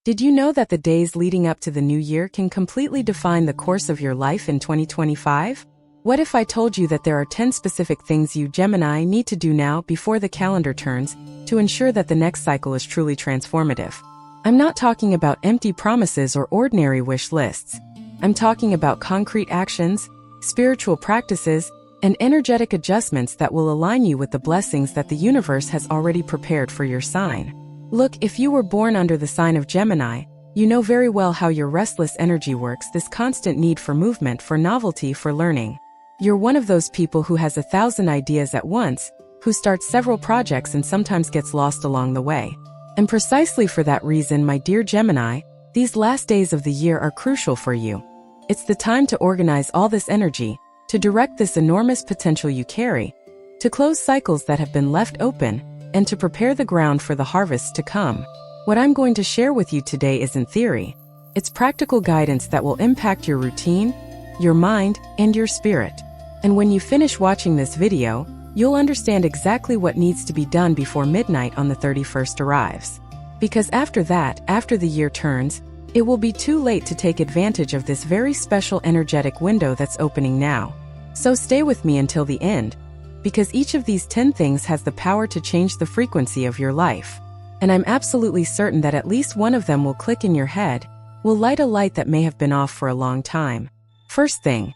Did you know that the days leading up to the new year can completely define the course of your life in 2025? What if I told you that there are 10 specific things you, Gemini, need to do now before the calendar turns to ensure that the next cycle is truly transformative? I'm not talking about empty promises or ordinary wish lists. I'm talking about concrete actions, spiritual practices, and energetic adjustments that will align you with the blessings that the universe has already prepared for your sign. Look, if you were born under the sign of Gemini, you know very well how your restless energy works, this constant need for movement, for novelty, for learning. You're one of those people who has 1,000 ideas at once, who starts several projects and sometimes gets lost along the way. And precisely for that reason, my dear Gemini, these last days of the year are crucial for you. It's the time to organize all this energy, to direct this enormous potential you carry, to close cycles that have been left open, and to prepare the ground for the harvests to come. What I'm going to share with you today isn't theory. It's practical guidance that will impact your routine, your mind, and your spirit. And when you finish watching this video, you'll understand exactly what needs to be done before midnight on the 31st arrives. Because after that, after the year turns, it will be too late to take advantage of this very special energetic window that's opening now. So stay with me until the end, because each of these 10 things has the power to change the frequency of your life. And I'm absolutely certain that at least one of them will click in your head, will light a light that may have been off for a long time. First thing,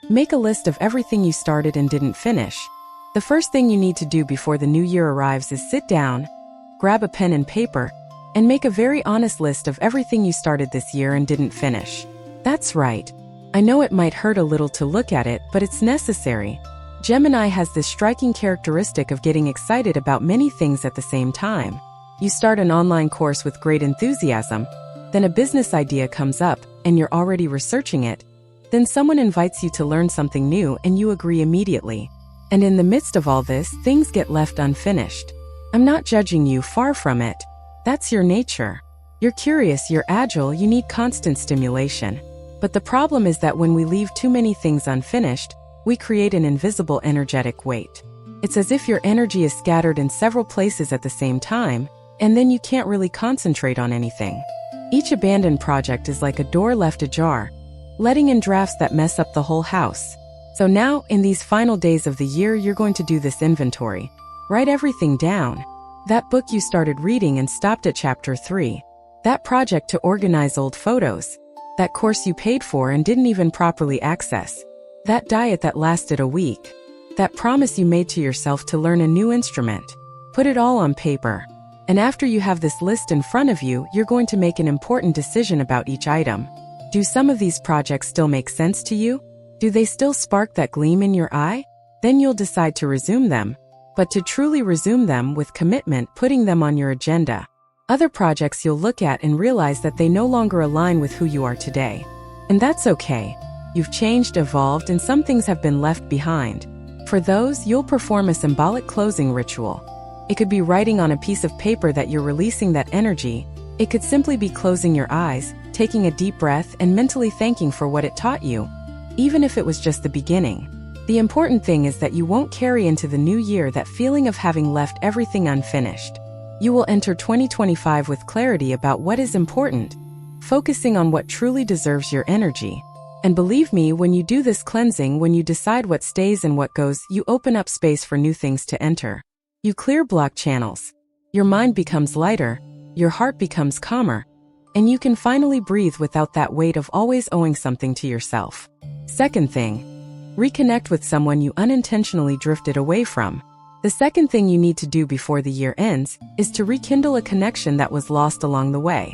make a list of everything you started and didn't finish. The first thing you need to do before the new year arrives is sit down, grab a pen and paper, and make a very honest list of everything you started this year and didn't finish. That's right. I know it might hurt a little to look at it, but it's necessary. Gemini has this striking characteristic of getting excited about many things at the same time. You start an online course with great enthusiasm, then a business idea comes up, and you're already researching it. Then someone invites you to learn something new and you agree immediately. And in the midst of all this, things get left unfinished. I'm not judging you, far from it. That's your nature. You're curious, you're agile, you need constant stimulation. But the problem is that when we leave too many things unfinished, we create an invisible energetic weight. It's as if your energy is scattered in several places at the same time, and then you can't really concentrate on anything. Each abandoned project is like a door left ajar, letting in drafts that mess up the whole house. So now, in these final days of the year, you're going to do this inventory. Write everything down. That book you started reading and stopped at chapter 3. That project to organize old photos. That course you paid for and didn't even properly access. That diet that lasted a week. That promise you made to yourself to learn a new instrument. Put it all on paper. And after you have this list in front of you, you're going to make an important decision about each item. Do some of these projects still make sense to you? Do they still spark that gleam in your eye? Then you'll decide to resume them. But to truly resume them with commitment, putting them on your agenda. Other projects you'll look at and realize that they no longer align with who you are today. And that's okay. You've changed, evolved, and some things have been left behind. For those, you'll perform a symbolic closing ritual. It could be writing on a piece of paper that you're releasing that energy. It could simply be closing your eyes, taking a deep breath, and mentally thanking for what it taught you. Even if it was just the beginning. The important thing is that you won't carry into the new year that feeling of having left everything unfinished. You will enter 2025 with clarity about what is important, focusing on what truly deserves your energy. And believe me, when you do this cleansing, when you decide what stays and what goes, you open up space for new things to enter. You clear blocked channels. Your mind becomes lighter, your heart becomes calmer, and you can finally breathe without that weight of always owing something to yourself. Second thing, reconnect with someone you unintentionally drifted away from. The second thing you need to do before the year ends is to rekindle a connection that was lost along the way.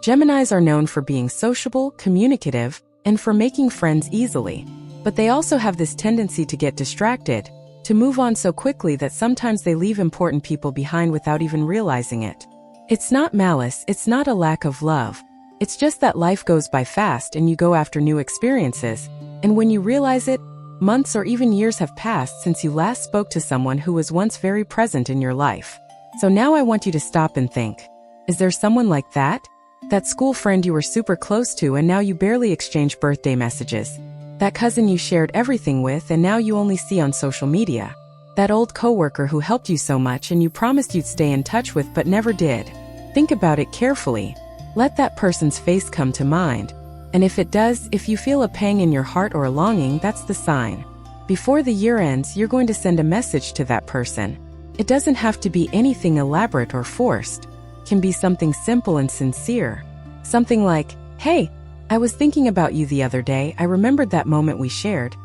Geminis are known for being sociable, communicative, and for making friends easily. But they also have this tendency to get distracted, to move on so quickly that sometimes they leave important people behind without even realizing it. It's not malice, it's not a lack of love. It's just that life goes by fast and you go after new experiences. And when you realize it, months or even years have passed since you last spoke to someone who was once very present in your life. So now I want you to stop and think. Is there someone like that? That school friend you were super close to and now you barely exchange birthday messages. That cousin you shared everything with and now you only see on social media. That old coworker who helped you so much and you promised you'd stay in touch with but never did. Think about it carefully. Let that person's face come to mind. And if it does, if you feel a pang in your heart or a longing, that's the sign. Before the year ends, you're going to send a message to that person. It doesn't have to be anything elaborate or forced. It can be something simple and sincere. Something like, "Hey, I was thinking about you the other day. I remembered that moment we shared.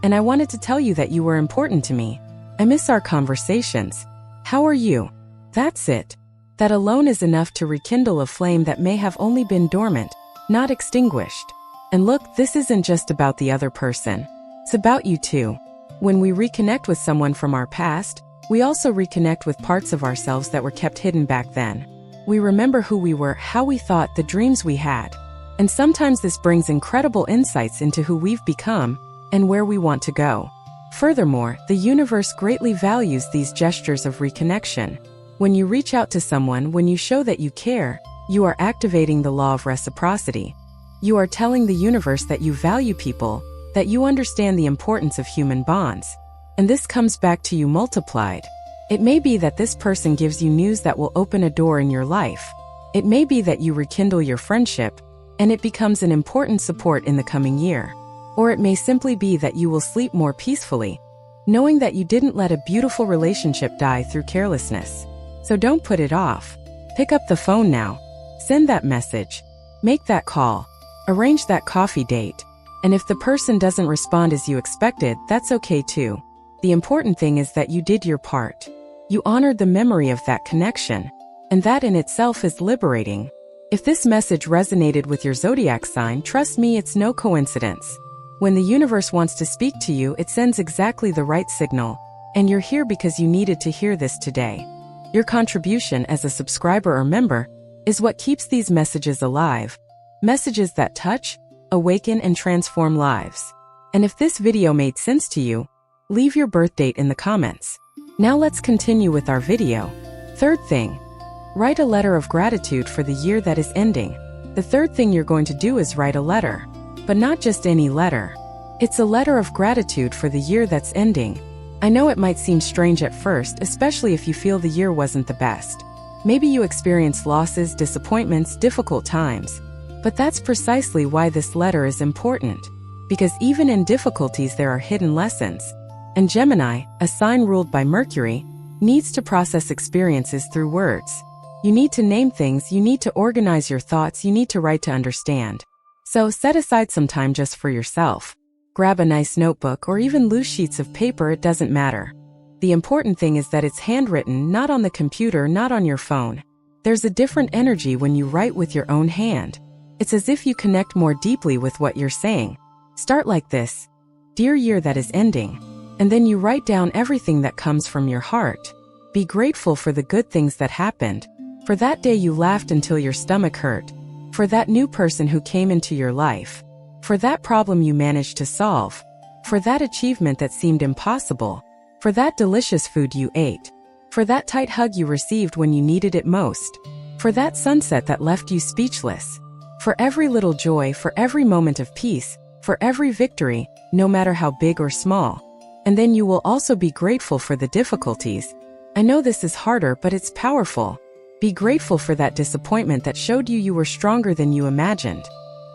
And I wanted to tell you that you were important to me. I miss our conversations. How are you?" That's it. That alone is enough to rekindle a flame that may have only been dormant, not extinguished. And look, this isn't just about the other person. It's about you too. When we reconnect with someone from our past, we also reconnect with parts of ourselves that were kept hidden back then. We remember who we were, how we thought, the dreams we had. And sometimes this brings incredible insights into who we've become and where we want to go. Furthermore, the universe greatly values these gestures of reconnection. When you reach out to someone, when you show that you care, you are activating the law of reciprocity. You are telling the universe that you value people, that you understand the importance of human bonds. And this comes back to you multiplied. It may be that this person gives you news that will open a door in your life. It may be that you rekindle your friendship, and it becomes an important support in the coming year. Or it may simply be that you will sleep more peacefully, knowing that you didn't let a beautiful relationship die through carelessness. So don't put it off. Pick up the phone now. Send that message. Make that call. Arrange that coffee date. And if the person doesn't respond as you expected, that's okay too. The important thing is that you did your part. You honored the memory of that connection. And that in itself is liberating. If this message resonated with your zodiac sign, trust me, it's no coincidence. When the universe wants to speak to you, it sends exactly the right signal. And you're here because you needed to hear this today. Your contribution as a subscriber or member is what keeps these messages alive. Messages that touch, awaken, and transform lives. And if this video made sense to you, leave your birth date in the comments. Now let's continue with our video. Third thing, write a letter of gratitude for the year that is ending. The third thing you're going to do is write a letter. But not just any letter. It's a letter of gratitude for the year that's ending. I know it might seem strange at first, especially if you feel the year wasn't the best. Maybe you experienced losses, disappointments, difficult times. But that's precisely why this letter is important. Because even in difficulties there are hidden lessons. And Gemini, a sign ruled by Mercury, needs to process experiences through words. You need to name things, you need to organize your thoughts, you need to write to understand. So set aside some time just for yourself. Grab a nice notebook or even loose sheets of paper, it doesn't matter. The important thing is that it's handwritten, not on the computer, not on your phone. There's a different energy when you write with your own hand. It's as if you connect more deeply with what you're saying. Start like this. Dear year that is ending. And then you write down everything that comes from your heart. Be grateful for the good things that happened. For that day you laughed until your stomach hurt. For that new person who came into your life. For that problem you managed to solve. For that achievement that seemed impossible. For that delicious food you ate. For that tight hug you received when you needed it most. For that sunset that left you speechless. For every little joy, for every moment of peace, for every victory, no matter how big or small. And then you will also be grateful for the difficulties. I know this is harder, but it's powerful. Be grateful for that disappointment that showed you were stronger than you imagined.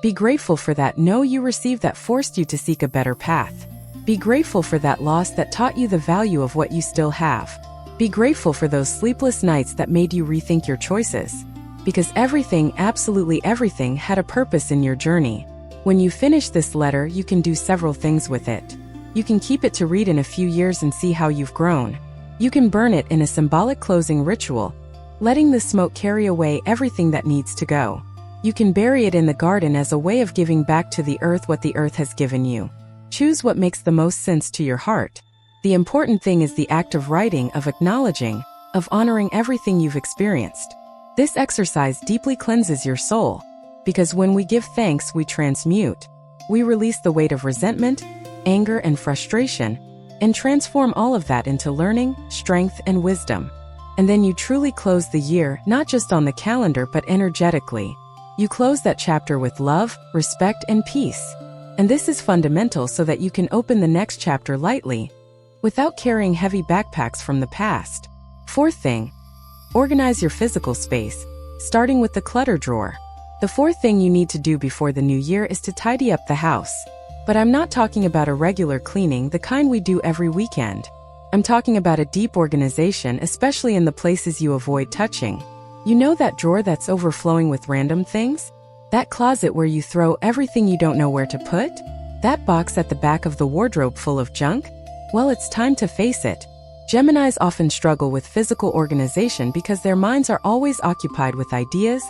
Be grateful for that no you received that forced you to seek a better path. Be grateful for that loss that taught you the value of what you still have. Be grateful for those sleepless nights that made you rethink your choices. Because everything, absolutely everything, had a purpose in your journey. When you finish this letter, you can do several things with it. You can keep it to read in a few years and see how you've grown. You can burn it in a symbolic closing ritual, letting the smoke carry away everything that needs to go. You can bury it in the garden as a way of giving back to the earth what the earth has given you. Choose what makes the most sense to your heart. The important thing is the act of writing, of acknowledging, of honoring everything you've experienced. This exercise deeply cleanses your soul. Because when we give thanks, we transmute. We release the weight of resentment, anger, and frustration, and transform all of that into learning, strength, and wisdom. And then you truly close the year, not just on the calendar but energetically. You close that chapter with love, respect, and peace. And this is fundamental so that you can open the next chapter lightly, without carrying heavy backpacks from the past. Fourth thing, organize your physical space, starting with the clutter drawer. The fourth thing you need to do before the new year is to tidy up the house. But I'm not talking about a regular cleaning, the kind we do every weekend. I'm talking about a deep organization, especially in the places you avoid touching. You know that drawer that's overflowing with random things? That closet where you throw everything you don't know where to put? That box at the back of the wardrobe full of junk? Well, it's time to face it. Geminis often struggle with physical organization because their minds are always occupied with ideas,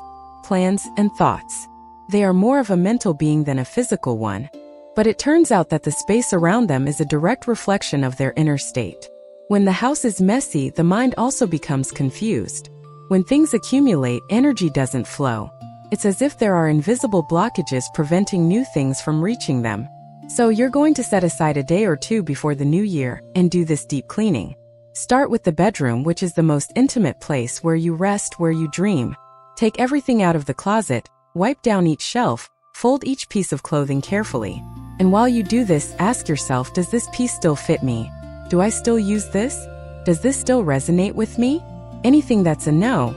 plans, and thoughts. They are more of a mental being than a physical one. But it turns out that the space around them is a direct reflection of their inner state. When the house is messy, the mind also becomes confused. When things accumulate, energy doesn't flow. It's as if there are invisible blockages preventing new things from reaching them. So you're going to set aside a day or two before the new year and do this deep cleaning. Start with the bedroom, which is the most intimate place where you rest, where you dream. Take everything out of the closet, wipe down each shelf, fold each piece of clothing carefully. And while you do this, ask yourself, does this piece still fit me? Do I still use this? Does this still resonate with me? Anything that's a no,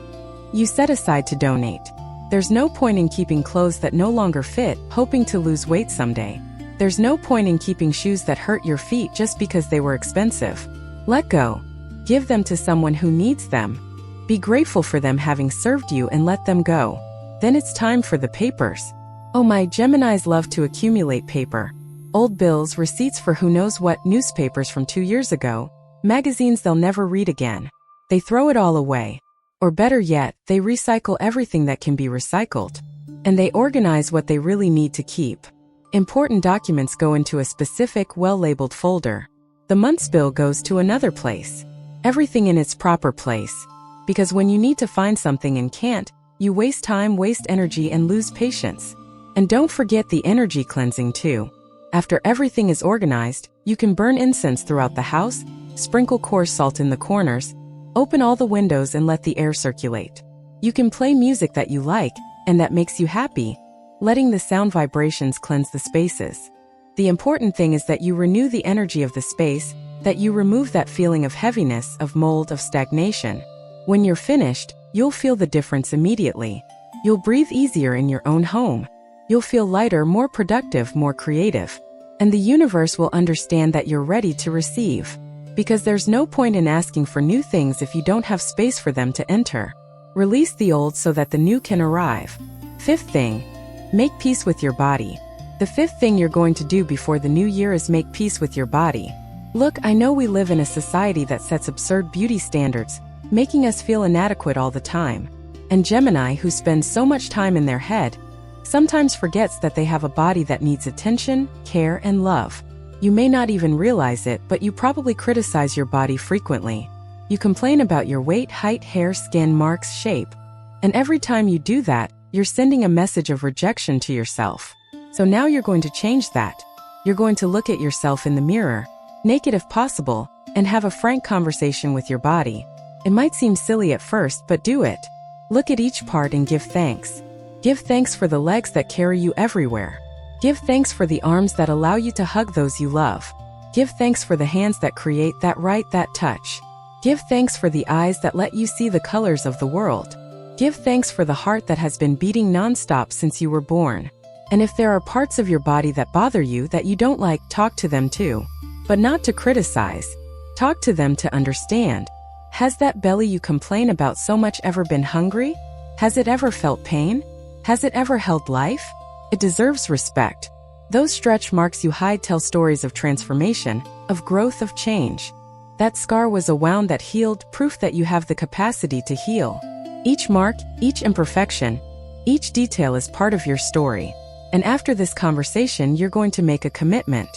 you set aside to donate. There's no point in keeping clothes that no longer fit, hoping to lose weight someday. There's no point in keeping shoes that hurt your feet just because they were expensive. Let go. Give them to someone who needs them. Be grateful for them having served you and let them go. Then it's time for the papers. Oh, my Geminis love to accumulate paper. Old bills, receipts for who knows what, newspapers from 2 years ago, magazines they'll never read again. They throw it all away. Or better yet, they recycle everything that can be recycled. And they organize what they really need to keep. Important documents go into a specific, well-labeled folder. The month's bill goes to another place. Everything in its proper place. Because when you need to find something and can't, you waste time, waste energy, and lose patience. And don't forget the energy cleansing too. After everything is organized, you can burn incense throughout the house, sprinkle coarse salt in the corners, open all the windows and let the air circulate. You can play music that you like and that makes you happy, letting the sound vibrations cleanse the spaces. The important thing is that you renew the energy of the space, that you remove that feeling of heaviness, of mold, of stagnation. When you're finished, you'll feel the difference immediately. You'll breathe easier in your own home. You'll feel lighter, more productive, more creative. And the universe will understand that you're ready to receive. Because there's no point in asking for new things if you don't have space for them to enter. Release the old so that the new can arrive. Fifth thing, make peace with your body. The fifth thing you're going to do before the new year is make peace with your body. Look, I know we live in a society that sets absurd beauty standards, making us feel inadequate all the time. And Gemini, who spends so much time in their head, sometimes forgets that they have a body that needs attention, care, and love. You may not even realize it, but you probably criticize your body frequently. You complain about your weight, height, hair, skin, marks, shape. And every time you do that, you're sending a message of rejection to yourself. So now you're going to change that. You're going to look at yourself in the mirror, naked if possible, and have a frank conversation with your body. It might seem silly at first, but do it. Look at each part and give thanks. Give thanks for the legs that carry you everywhere. Give thanks for the arms that allow you to hug those you love. Give thanks for the hands that create that touch. Give thanks for the eyes that let you see the colors of the world. Give thanks for the heart that has been beating nonstop since you were born. And if there are parts of your body that bother you that you don't like, talk to them too. But not to criticize. Talk to them to understand. Has that belly you complain about so much ever been hungry? Has it ever felt pain? Has it ever held life? It deserves respect. Those stretch marks you hide tell stories of transformation, of growth, of change. That scar was a wound that healed, proof that you have the capacity to heal. Each mark, each imperfection, each detail is part of your story. And after this conversation, you're going to make a commitment.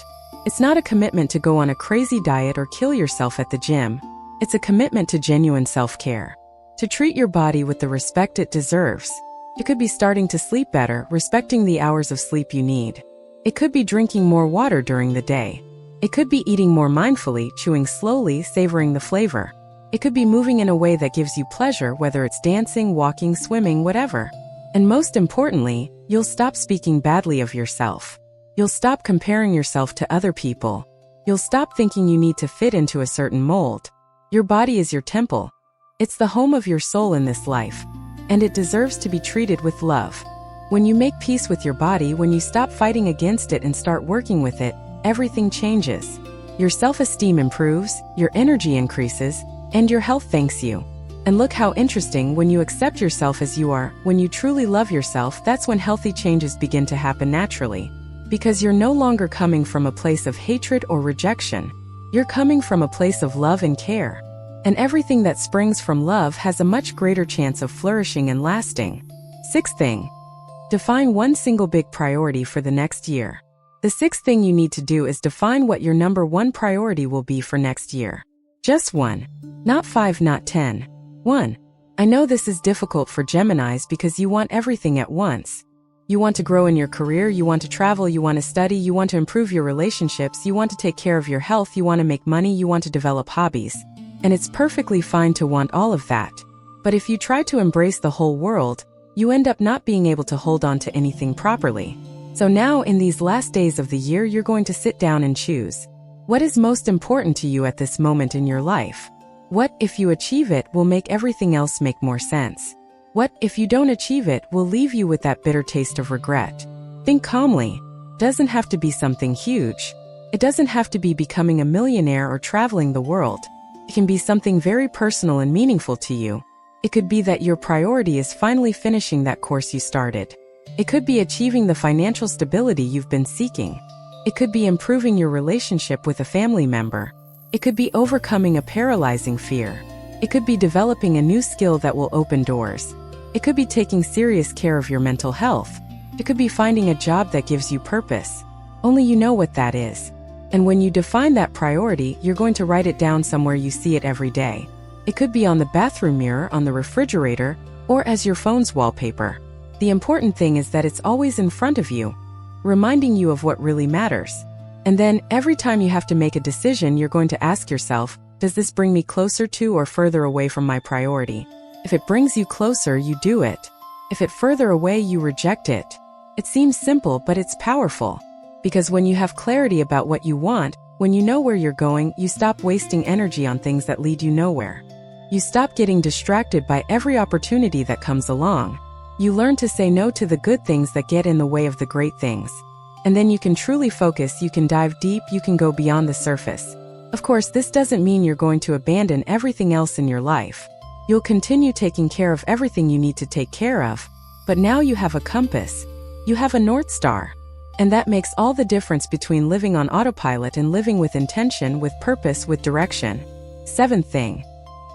It's not a commitment to go on a crazy diet or kill yourself at the gym. It's a commitment to genuine self-care. To treat your body with the respect it deserves. It could be starting to sleep better, respecting the hours of sleep you need. It could be drinking more water during the day. It could be eating more mindfully, chewing slowly, savoring the flavor. It could be moving in a way that gives you pleasure, whether it's dancing, walking, swimming, whatever. And most importantly, you'll stop speaking badly of yourself. You'll stop comparing yourself to other people. You'll stop thinking you need to fit into a certain mold. Your body is your temple. It's the home of your soul in this life. And it deserves to be treated with love. When you make peace with your body, when you stop fighting against it and start working with it, everything changes. Your self-esteem improves, your energy increases, and your health thanks you. And look how interesting, when you accept yourself as you are, when you truly love yourself, that's when healthy changes begin to happen naturally. Because you're no longer coming from a place of hatred or rejection. You're coming from a place of love and care. And everything that springs from love has a much greater chance of flourishing and lasting. Sixth thing. Define one single big priority for the next year. The sixth thing you need to do is define what your number one priority will be for next year. Just one. Not 5, not 10. One. I know this is difficult for Geminis because you want everything at once. You want to grow in your career, you want to travel, you want to study, you want to improve your relationships, you want to take care of your health, you want to make money, you want to develop hobbies. And it's perfectly fine to want all of that. But if you try to embrace the whole world, you end up not being able to hold on to anything properly. So now, in these last days of the year, you're going to sit down and choose. What is most important to you at this moment in your life? What, if you achieve it, will make everything else make more sense? What, if you don't achieve it, will leave you with that bitter taste of regret? Think calmly. Doesn't have to be something huge. It doesn't have to be becoming a millionaire or traveling the world. It can be something very personal and meaningful to you. It could be that your priority is finally finishing that course you started. It could be achieving the financial stability you've been seeking. It could be improving your relationship with a family member. It could be overcoming a paralyzing fear. It could be developing a new skill that will open doors. It could be taking serious care of your mental health. It could be finding a job that gives you purpose. Only you know what that is. And when you define that priority, you're going to write it down somewhere you see it every day. It could be on the bathroom mirror, on the refrigerator, or as your phone's wallpaper. The important thing is that it's always in front of you, reminding you of what really matters. And then, every time you have to make a decision, you're going to ask yourself, does this bring me closer to or further away from my priority? If it brings you closer, you do it. If it further away, you reject it. It seems simple, but it's powerful. Because when you have clarity about what you want, when you know where you're going, you stop wasting energy on things that lead you nowhere. You stop getting distracted by every opportunity that comes along. You learn to say no to the good things that get in the way of the great things. And then you can truly focus, you can dive deep, you can go beyond the surface. Of course, this doesn't mean you're going to abandon everything else in your life. You'll continue taking care of everything you need to take care of. But now you have a compass. You have a North Star. And that makes all the difference between living on autopilot and living with intention, with purpose, with direction. Seventh thing.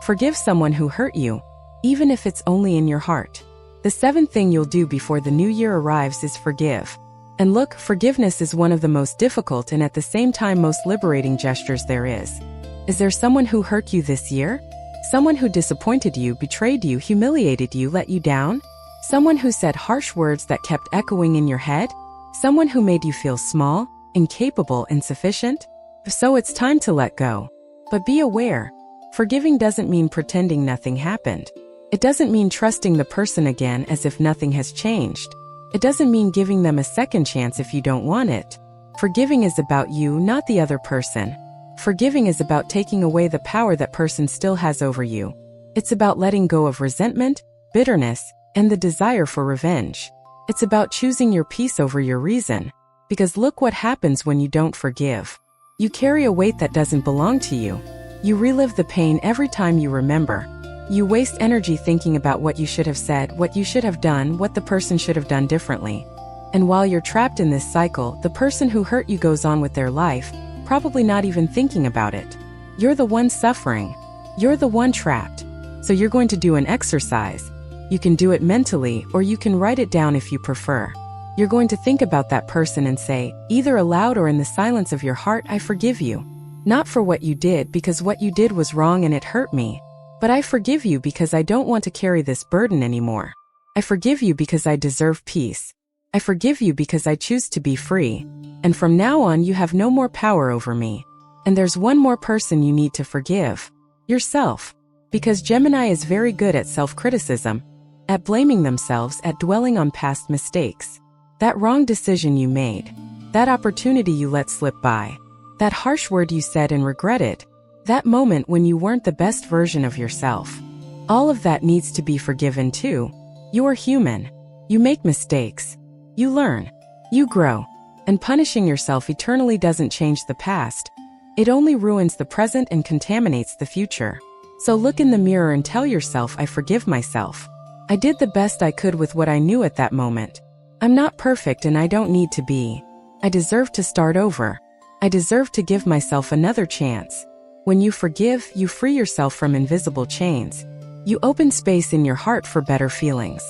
Forgive someone who hurt you, even if it's only in your heart. The seventh thing you'll do before the new year arrives is forgive. And look, forgiveness is one of the most difficult and at the same time most liberating gestures there is. Is there someone who hurt you this year? Someone who disappointed you, betrayed you, humiliated you, let you down? Someone who said harsh words that kept echoing in your head? Someone who made you feel small, incapable, insufficient? If so, it's time to let go. But be aware, forgiving doesn't mean pretending nothing happened. It doesn't mean trusting the person again as if nothing has changed. It doesn't mean giving them a second chance if you don't want it. Forgiving is about you, not the other person. Forgiving is about taking away the power that person still has over you. It's about letting go of resentment, bitterness, and the desire for revenge. It's about choosing your peace over your reason. Because look what happens when you don't forgive. You carry a weight that doesn't belong to you. You relive the pain every time you remember. You waste energy thinking about what you should have said, what you should have done, what the person should have done differently. And while you're trapped in this cycle, the person who hurt you goes on with their life, probably not even thinking about it. You're the one suffering. You're the one trapped. So you're going to do an exercise. You can do it mentally, or you can write it down if you prefer. You're going to think about that person and say, either aloud or in the silence of your heart, I forgive you. Not for what you did, because what you did was wrong and it hurt me. But I forgive you because I don't want to carry this burden anymore. I forgive you because I deserve peace. I forgive you because I choose to be free. And from now on, you have no more power over me. And there's one more person you need to forgive. Yourself. Because Gemini is very good at self-criticism, at blaming themselves, at dwelling on past mistakes. That wrong decision you made. That opportunity you let slip by. That harsh word you said and regretted. That moment when you weren't the best version of yourself. All of that needs to be forgiven too. You're human. You make mistakes. You learn. You grow. And punishing yourself eternally doesn't change the past. It only ruins the present and contaminates the future. So look in the mirror and tell yourself, I forgive myself. I did the best I could with what I knew at that moment. I'm not perfect and I don't need to be. I deserve to start over. I deserve to give myself another chance. When you forgive, you free yourself from invisible chains. You open space in your heart for better feelings.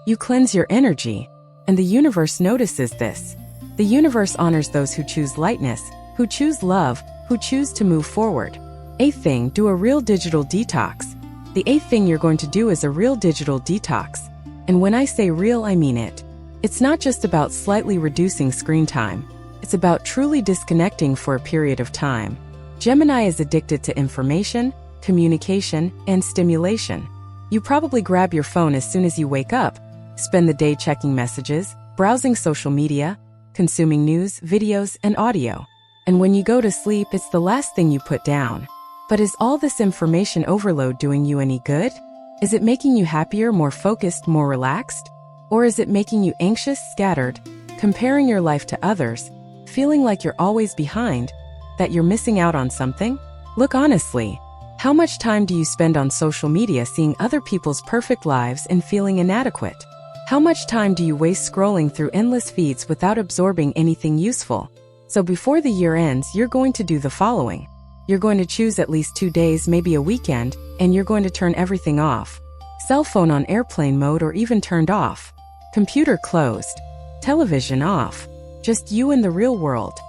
You cleanse your energy. And the universe notices this. The universe honors those who choose lightness, who choose love, who choose to move forward. 8th thing, do a real digital detox. The 8th thing you're going to do is a real digital detox. And when I say real, I mean it. It's not just about slightly reducing screen time. It's about truly disconnecting for a period of time. Gemini is addicted to information, communication, and stimulation. You probably grab your phone as soon as you wake up, spend the day checking messages, browsing social media, consuming news, videos, and audio. And when you go to sleep, it's the last thing you put down. But is all this information overload doing you any good? Is it making you happier, more focused, more relaxed? Or is it making you anxious, scattered, comparing your life to others, feeling like you're always behind, that you're missing out on something? Look honestly. How much time do you spend on social media seeing other people's perfect lives and feeling inadequate? How much time do you waste scrolling through endless feeds without absorbing anything useful? So before the year ends, you're going to do the following. You're going to choose at least 2 days, maybe a weekend, and you're going to turn everything off. Cell phone on airplane mode or even turned off. Computer closed. Television off. Just you and the real world.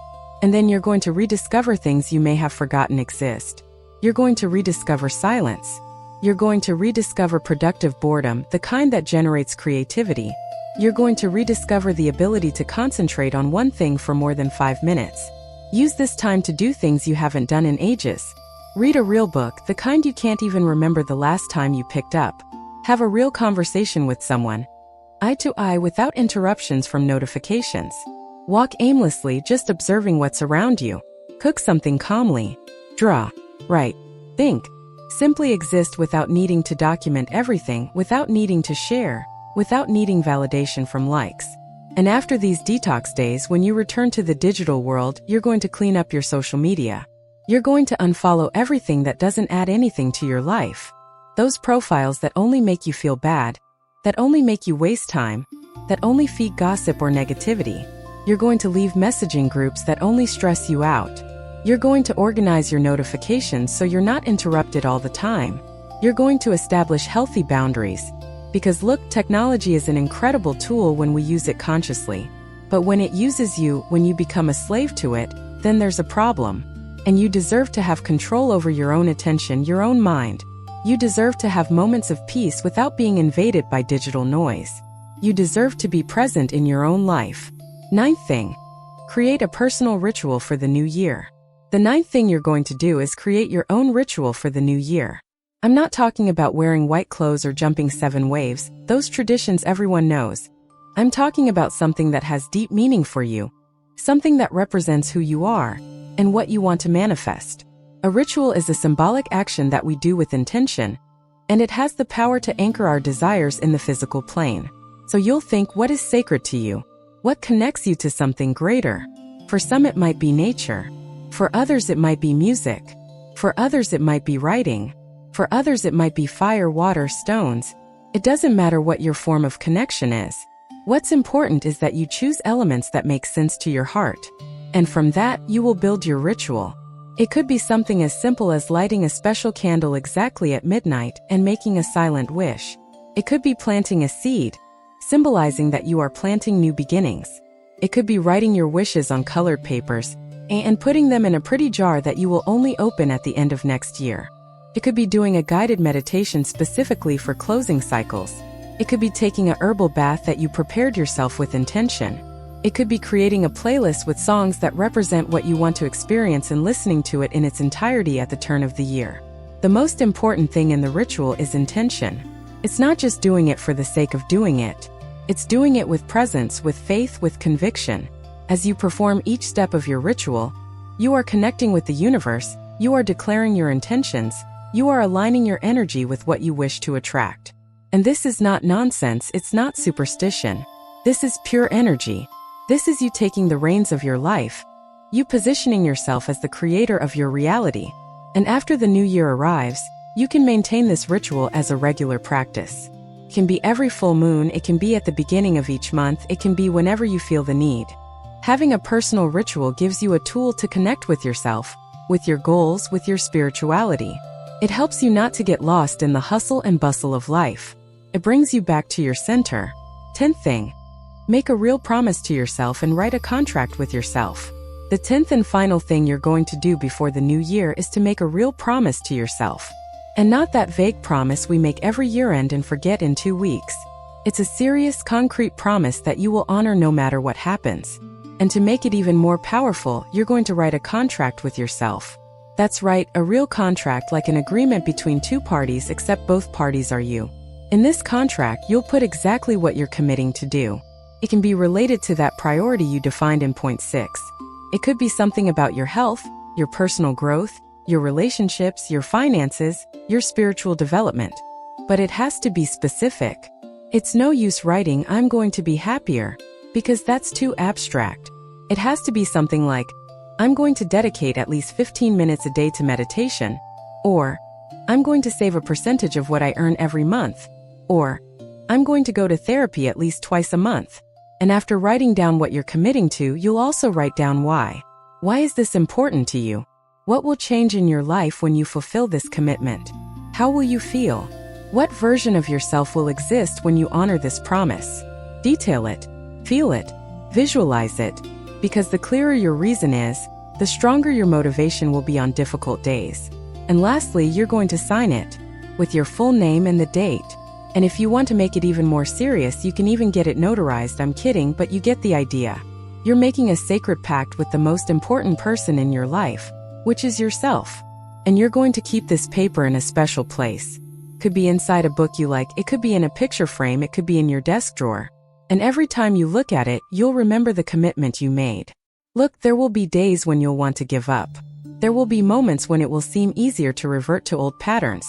And then you're going to rediscover things you may have forgotten exist. You're going to rediscover silence. You're going to rediscover productive boredom, the kind that generates creativity. You're going to rediscover the ability to concentrate on one thing for more than 5 minutes. Use this time to do things you haven't done in ages. Read a real book, the kind you can't even remember the last time you picked up. Have a real conversation with someone, eye to eye without interruptions from notifications. Walk aimlessly, just observing what's around you. Cook something calmly. Draw. Write. Think. Simply exist without needing to document everything, without needing to share, without needing validation from likes. And after these detox days, when you return to the digital world, you're going to clean up your social media. You're going to unfollow everything that doesn't add anything to your life. Those profiles that only make you feel bad, that only make you waste time, that only feed gossip or negativity. You're going to leave messaging groups that only stress you out. You're going to organize your notifications so you're not interrupted all the time. You're going to establish healthy boundaries. Because look, technology is an incredible tool when we use it consciously. But when it uses you, when you become a slave to it, then there's a problem. And you deserve to have control over your own attention, your own mind. You deserve to have moments of peace without being invaded by digital noise. You deserve to be present in your own life. 9th thing. Create a personal ritual for the new year. The 9th thing you're going to do is create your own ritual for the new year. I'm not talking about wearing white clothes or jumping 7 waves, those traditions everyone knows. I'm talking about something that has deep meaning for you. Something that represents who you are and what you want to manifest. A ritual is a symbolic action that we do with intention, and it has the power to anchor our desires in the physical plane. So you'll think, what is sacred to you? What connects you to something greater? For some it might be nature. For others it might be music. For others it might be writing. For others it might be fire, water, stones. It doesn't matter what your form of connection is. What's important is that you choose elements that make sense to your heart. And from that, you will build your ritual. It could be something as simple as lighting a special candle exactly at midnight and making a silent wish. It could be planting a seed, symbolizing that you are planting new beginnings. It could be writing your wishes on colored papers and putting them in a pretty jar that you will only open at the end of next year. It could be doing a guided meditation specifically for closing cycles. It could be taking a herbal bath that you prepared yourself with intention. It could be creating a playlist with songs that represent what you want to experience and listening to it in its entirety at the turn of the year. The most important thing in the ritual is intention. It's not just doing it for the sake of doing it. It's doing it with presence, with faith, with conviction. As you perform each step of your ritual, you are connecting with the universe, you are declaring your intentions, you are aligning your energy with what you wish to attract. And this is not nonsense, it's not superstition. This is pure energy. This is you taking the reins of your life, you positioning yourself as the creator of your reality. And after the new year arrives, you can maintain this ritual as a regular practice. It can be every full moon, it can be at the beginning of each month, it can be whenever you feel the need. Having a personal ritual gives you a tool to connect with yourself, with your goals, with your spirituality. It helps you not to get lost in the hustle and bustle of life. It brings you back to your center. 10th thing. Make a real promise to yourself and write a contract with yourself. The 10th and final thing you're going to do before the new year is to make a real promise to yourself. And not that vague promise we make every year-end and forget in 2 weeks. It's a serious, concrete promise that you will honor no matter what happens. And to make it even more powerful, you're going to write a contract with yourself. That's right, a real contract, like an agreement between two parties except both parties are you. In this contract, you'll put exactly what you're committing to do. It can be related to that priority you defined in point 6. It could be something about your health, your personal growth, your relationships, your finances, your spiritual development. But it has to be specific. It's no use writing, "I'm going to be happier," because that's too abstract. It has to be something like, "I'm going to dedicate at least 15 minutes a day to meditation," or "I'm going to save a percentage of what I earn every month," or "I'm going to go to therapy at least twice a month." And after writing down what you're committing to, you'll also write down why. Why is this important to you? What will change in your life when you fulfill this commitment? How will you feel? What version of yourself will exist when you honor this promise? Detail it, feel it, visualize it, because the clearer your reason is, the stronger your motivation will be on difficult days. And lastly, you're going to sign it with your full name and the date. And if you want to make it even more serious, you can even get it notarized. I'm kidding, but you get the idea. You're making a sacred pact with the most important person in your life, which is yourself. And you're going to keep this paper in a special place. Could be inside a book you like, it could be in a picture frame, it could be in your desk drawer. And every time you look at it, you'll remember the commitment you made. Look, there will be days when you'll want to give up. There will be moments when it will seem easier to revert to old patterns.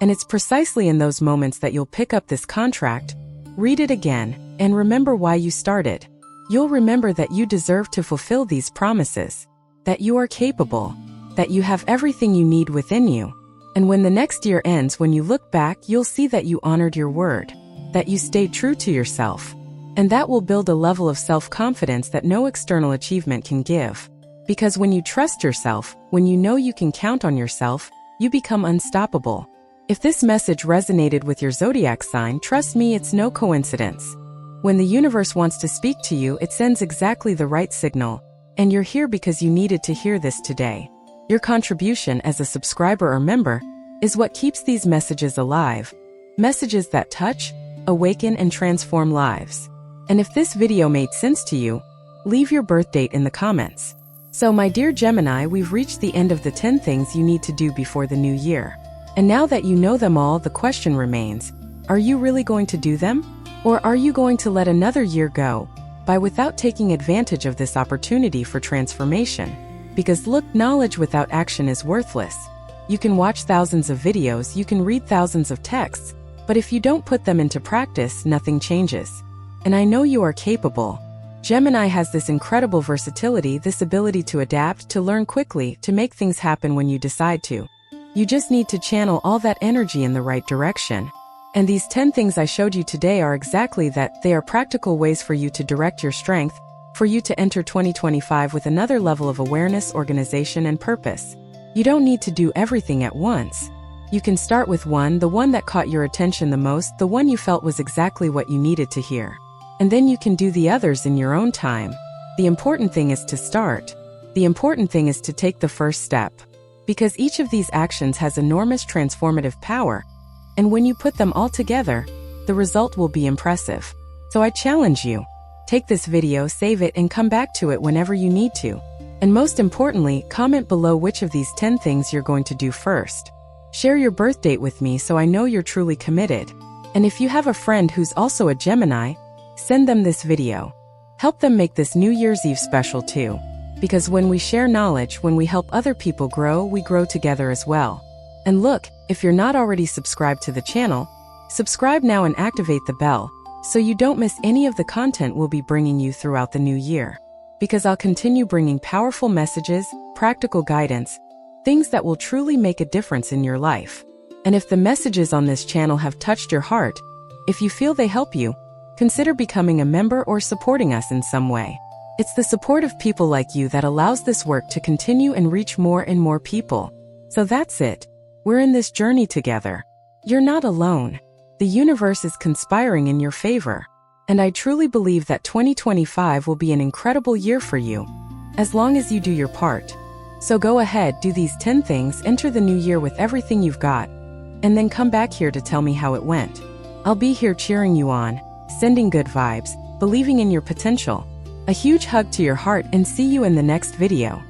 And it's precisely in those moments that you'll pick up this contract, read it again, and remember why you started. You'll remember that you deserve to fulfill these promises, that you are capable, that you have everything you need within you. And when the next year ends, when you look back, you'll see that you honored your word, that you stayed true to yourself. And that will build a level of self-confidence that no external achievement can give. Because when you trust yourself, when you know you can count on yourself, you become unstoppable. If this message resonated with your zodiac sign, trust me, it's no coincidence. When the universe wants to speak to you, it sends exactly the right signal. And you're here because you needed to hear this today. Your contribution as a subscriber or member is what keeps these messages alive. Messages that touch, awaken, and transform lives. And if this video made sense to you, leave your birth date in the comments. So my dear Gemini, we've reached the end of the 10 things you need to do before the new year. And now that you know them all, the question remains, are you really going to do them? Or are you going to let another year go by without taking advantage of this opportunity for transformation? Because look, knowledge without action is worthless. You can watch thousands of videos, you can read thousands of texts, but if you don't put them into practice, nothing changes. And I know you are capable. Gemini has this incredible versatility, this ability to adapt, to learn quickly, to make things happen when you decide to. You just need to channel all that energy in the right direction. And these 10 things I showed you today are exactly that. They are practical ways for you to direct your strength, for you to enter 2025 with another level of awareness, organization, and purpose. You don't need to do everything at once. You can start with one, the one that caught your attention the most, the one you felt was exactly what you needed to hear. And then you can do the others in your own time. The important thing is to start. The important thing is to take the first step. Because each of these actions has enormous transformative power. And when you put them all together, the result will be impressive. So I challenge you. Take this video, save it, and come back to it whenever you need to. And most importantly, comment below which of these 10 things you're going to do first. Share your birth date with me so I know you're truly committed. And if you have a friend who's also a Gemini, send them this video. Help them make this New Year's Eve special too. Because when we share knowledge, when we help other people grow, we grow together as well. And look, if you're not already subscribed to the channel, Subscribe now and activate the bell so you don't miss any of the content we'll be bringing you throughout the new year. Because I'll continue bringing powerful messages, practical guidance, things that will truly make a difference in your life. And if the messages on this channel have touched your heart, if you feel they help you, consider becoming a member or supporting us in some way. It's the support of people like you that allows this work to continue and reach more and more people. So that's it. We're in this journey together. You're not alone. The universe is conspiring in your favor. And I truly believe that 2025 will be an incredible year for you, as long as you do your part. So go ahead, do these 10 things, enter the new year with everything you've got, and then come back here to tell me how it went. I'll be here cheering you on, sending good vibes, believing in your potential. A huge hug to your heart and see you in the next video.